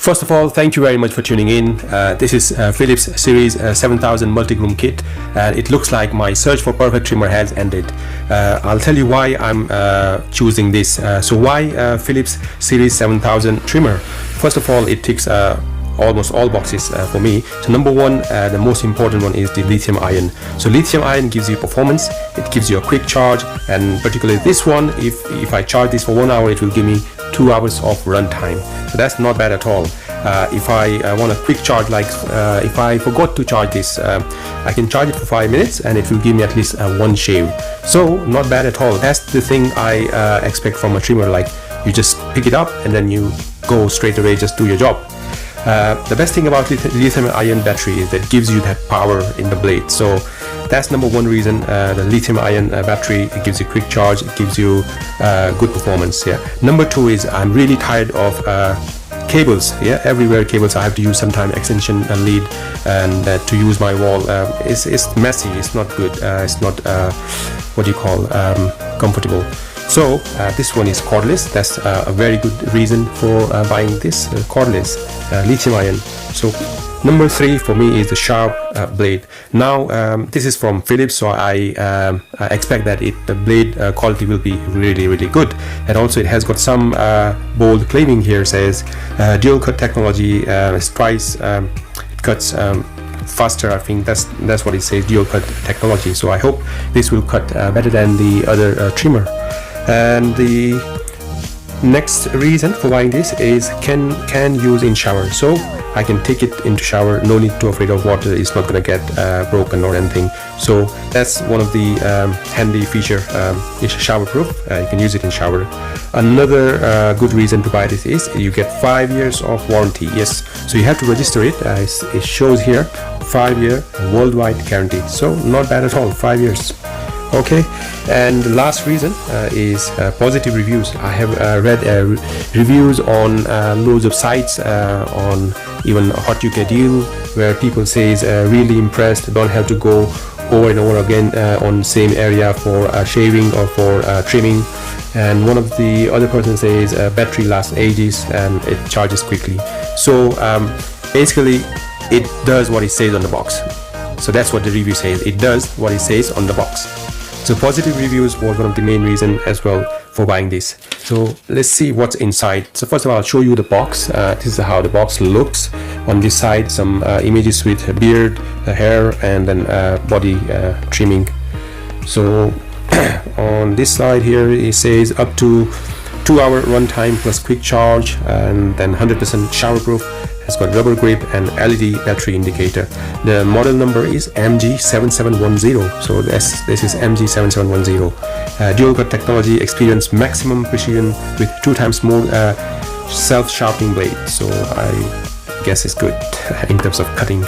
First of all, thank you very much for tuning in. This is Philips Series 7000 Multigroom Kit, and it looks like my search for perfect trimmer has ended. I'll tell you why I'm choosing this. So why Philips Series 7000 trimmer? First of all, it ticks almost all boxes for me. So number one, the most important one is the lithium ion. So lithium ion gives you performance, it gives you a quick charge, and particularly this one, if I charge this for 1 hour, it will give me 2 hours of run time. So that's not bad at all. If I want a quick charge, like if I forgot to charge this, I can charge it for 5 minutes and it will give me at least one shave. So not bad at all. That's the thing I expect from a trimmer, like you just pick it up and then you go straight away, just do your job. The best thing about lithium ion battery is that it gives you that power in the blade. So that's number one reason. The lithium ion battery, it gives you quick charge, it gives you good performance. Yeah. Number two is I'm really tired of cables. Yeah, everywhere cables. I have to use sometime extension lead, and to use my wall. It's messy. It's not good. It's not what do you call comfortable. So this one is cordless. That's a very good reason for buying this cordless lithium ion. So number three for me is the sharp blade. Now this is from Philips, so I expect that the blade quality will be really good, and also it has got some bold claiming here. Says dual cut technology, twice it cuts faster. I think that's what it says, dual cut technology. So I hope this will cut better than the other trimmer. And the next reason for buying this is can use in shower. So I can take it into shower, no need to afraid of water, it's not gonna get broken or anything. So that's one of the handy feature. It's shower proof, you can use it in shower. Another good reason to buy this is you get 5 years of warranty. Yes, so you have to register it. It shows here 5-year worldwide guarantee, so not bad at all, 5 years. Okay, and the last reason is positive reviews. I have read reviews on loads of sites, on even Hot UK Deal, where people says really impressed, don't have to go over and over again on same area for shaving or for trimming. And one of the other person says battery lasts ages and it charges quickly. So basically it does what it says on the box. So that's what the review says, it does what it says on the box. So positive reviews was one of the main reason as well for buying this. So let's see what's inside. So first of all, I'll show you the box. This is how the box looks. On this side, some images with beard, hair, and then body trimming. So on this side here, it says up to 2-hour runtime plus quick charge, and then 100% shower proof. Has got rubber grip and LED battery indicator. The model number is MG7710. So this is MG7710. Dual cut technology, experience maximum precision with 2 times more self-sharpening blade. So I guess it's good in terms of cutting.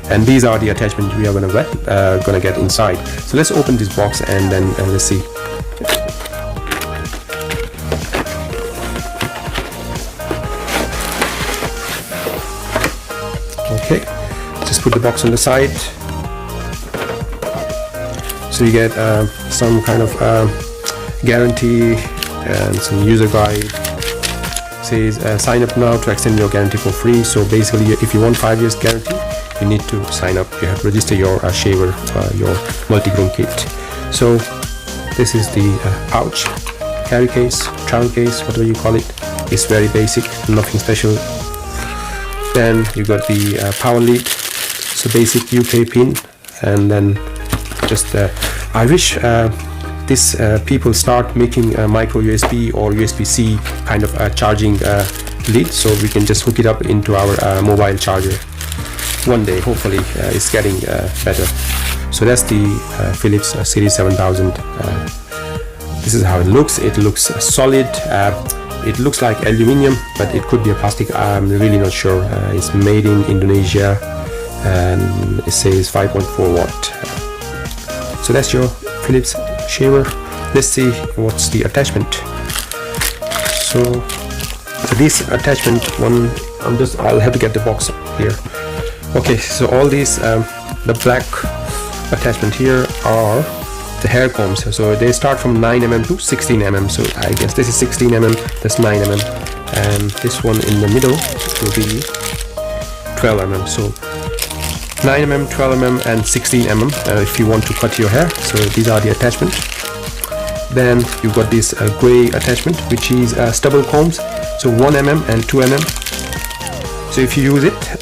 And these are the attachments we are gonna get inside. So let's open this box and then let's see. Okay, just put the box on the side. So you get some kind of guarantee and some user guide. It says sign up now to extend your guarantee for free. So basically, if you want 5 years guarantee, you need to sign up. You have to register your shaver, your multi-groom kit. So this is the pouch, carry case, travel case, whatever you call it. It's very basic, nothing special. Then you got the power lead, so basic UK pin, and then just I wish this people start making micro USB or USB-C kind of charging lead, so we can just hook it up into our mobile charger. One day, hopefully, it's getting better. So that's the Philips Series 7000. This is how it looks. It looks solid. It looks like aluminium, but it could be a plastic. I'm really not sure. It's made in Indonesia, and it says 5.4 watt. So that's your Philips shaver. Let's see what's the attachment. So this attachment one, I'll have to get the box here. Okay, so all these the black attachment here are the hair combs. So they start from 9 mm to 16 mm. So I guess this is 16 mm, that's 9 mm, and this one in the middle will be 12 mm. So 9 mm, 12 mm and 16 mm if you want to cut your hair. So these are the attachments. Then you've got this gray attachment, which is stubble combs, so 1 mm and 2 mm. So if you use it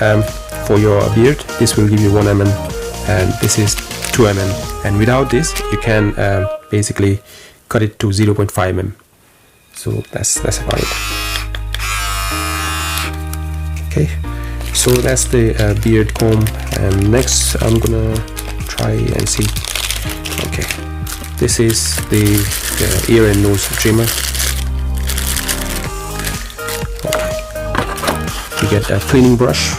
for your beard, this will give you 1 mm and this is 2 mm, and without this you can basically cut it to 0.5 mm. So that's about it. Okay, so that's the beard comb, and next I'm gonna try and see. Okay, this is the ear and nose trimmer. You get a cleaning brush,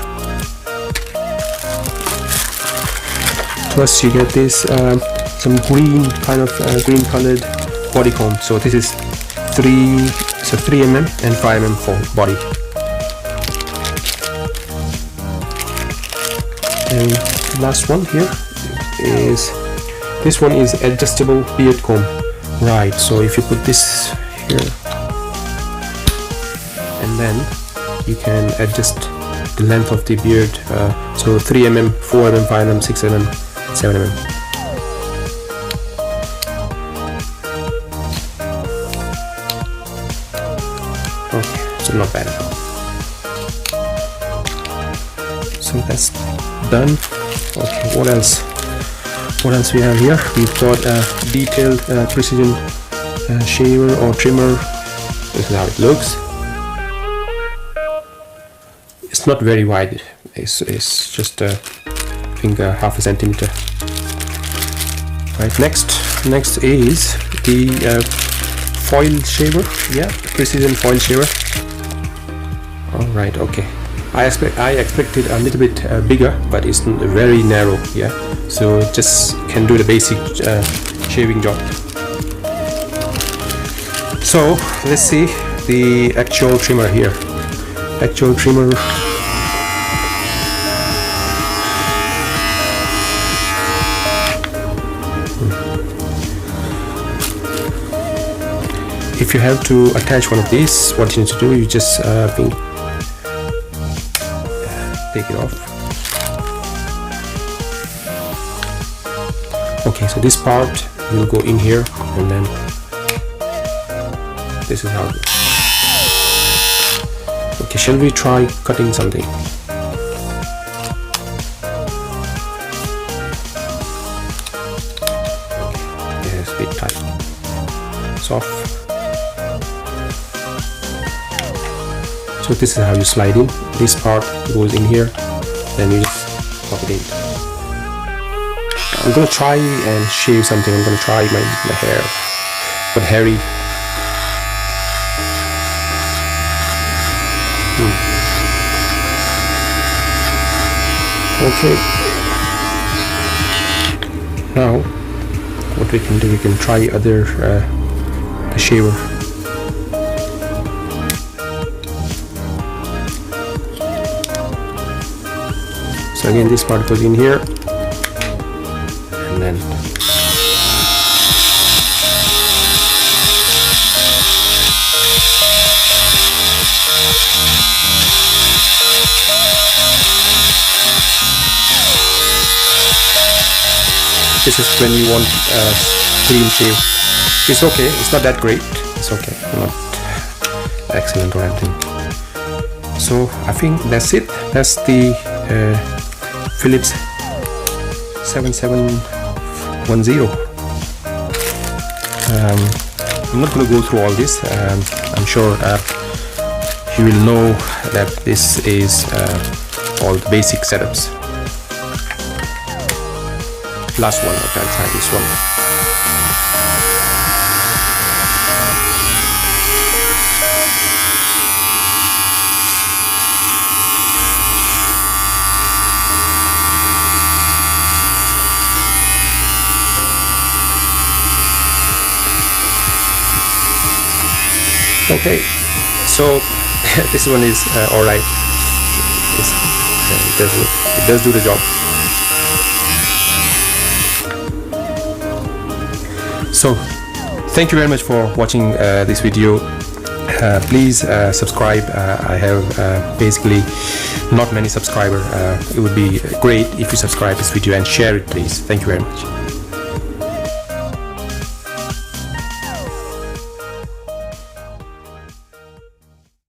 plus you get this some green green colored body comb. So this is 3 mm and 5 mm for body. And last one here is, this one is adjustable beard comb. Right, so if you put this here and then you can adjust the length of the beard, so 3 mm, 4 mm, 5 mm, 6 mm, 7 mm. Okay, so not bad at all. So that's done. Okay, what else we have here? We've got a detailed precision shaver or trimmer. This is how it looks. It's not very wide, it's just I think half a centimeter. Right, next is the foil shaver. Yeah, precision foil shaver. All right, okay. I expected a little bit bigger, but it's very narrow. Yeah, so just can do the basic shaving job. So let's see the actual trimmer here. Actual trimmer. If you have to attach one of these, what you need to do, you just take it off. Okay, so this part will go in here, and then this is how it looks. Okay, shall we try cutting something? Okay, it's a bit tight. Soft. So this is how you slide in. This part goes in here, then you just pop it in. I'm gonna try and shave something. I'm gonna try my hair, but hairy. Okay. Now, what we can do, we can try other the shaver. So again, this part goes in here, and then this is when you want clean shave. It's okay, it's not that great, it's okay, not excellent or anything. So I think that's it. That's the Philips 7710. I'm not going to go through all this. I'm sure you will know that this is all the basic setups. Last one, okay, I'll try this one. Okay, so this one is alright. It does do the job. So thank you very much for watching this video. Please subscribe. I have basically not many subscribers. It would be great if you subscribe this video and share it, please. Thank you very much.